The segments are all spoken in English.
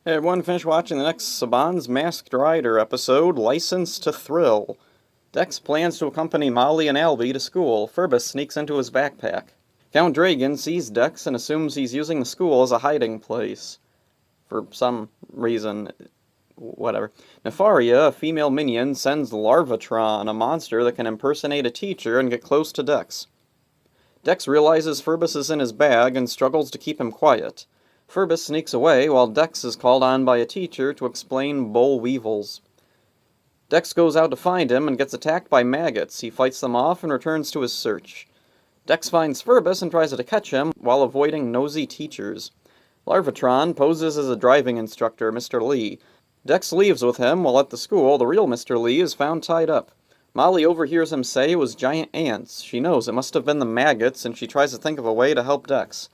Hey everyone, finish watching the next Saban's Masked Rider episode, License to Thrill. Dex plans to accompany Molly and Albie to school. Furbus sneaks into his backpack. Count Dragon sees Dex and assumes he's using the school as a hiding place. For some reason, whatever. Nefaria, a female minion, sends Larvatron, a monster that can impersonate a teacher and get close to Dex. Dex realizes Furbus is in his bag and struggles to keep him quiet. Furbus sneaks away while Dex is called on by a teacher to explain boll weevils. Dex goes out to find him and gets attacked by maggots. He fights them off and returns to his search. Dex finds Furbus and tries to catch him while avoiding nosy teachers. Larvatron poses as a driving instructor, Mr. Lee. Dex leaves with him while at the school the real Mr. Lee is found tied up. Molly overhears him say it was giant ants. She knows it must have been the maggots and she tries to think of a way to help Dex.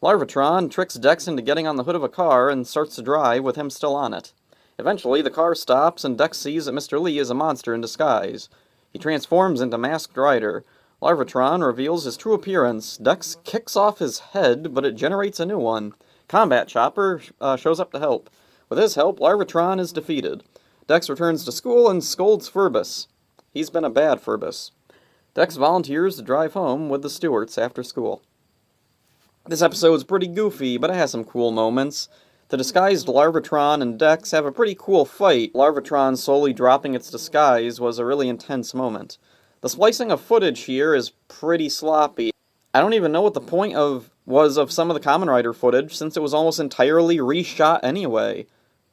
Larvatron tricks Dex into getting on the hood of a car and starts to drive with him still on it. Eventually, the car stops and Dex sees that Mr. Lee is a monster in disguise. He transforms into Masked Rider. Larvatron reveals his true appearance. Dex kicks off his head, but it generates a new one. Combat Chopper shows up to help. With his help, Larvatron is defeated. Dex returns to school and scolds Furbus. He's been a bad Furbus. Dex volunteers to drive home with the Stewarts after school. This episode's pretty goofy, but it has some cool moments. The disguised Larvatron and Dex have a pretty cool fight. Larvatron slowly dropping its disguise was a really intense moment. The splicing of footage here is pretty sloppy. I don't even know what the point was of some of the Kamen Rider footage, since it was almost entirely reshot anyway.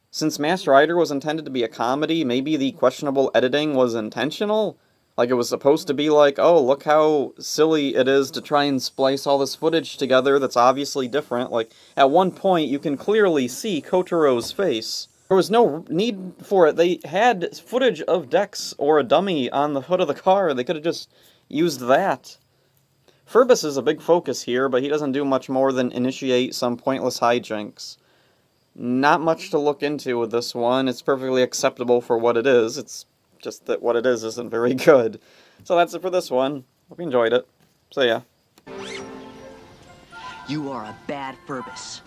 Since Masked Rider was intended to be a comedy, maybe the questionable editing was intentional? Like, it was supposed to be like, oh, look how silly it is to try and splice all this footage together that's obviously different. Like, at one point, you can clearly see Kotaro's face. There was no need for it. They had footage of Dex or a dummy on the hood of the car. They could have just used that. Furbus is a big focus here, but he doesn't do much more than initiate some pointless hijinks. Not much to look into with this one. It's perfectly acceptable for what it is. It's just that what it is isn't very good. So that's it for this one. Hope you enjoyed it. So yeah. You are a bad Furbus.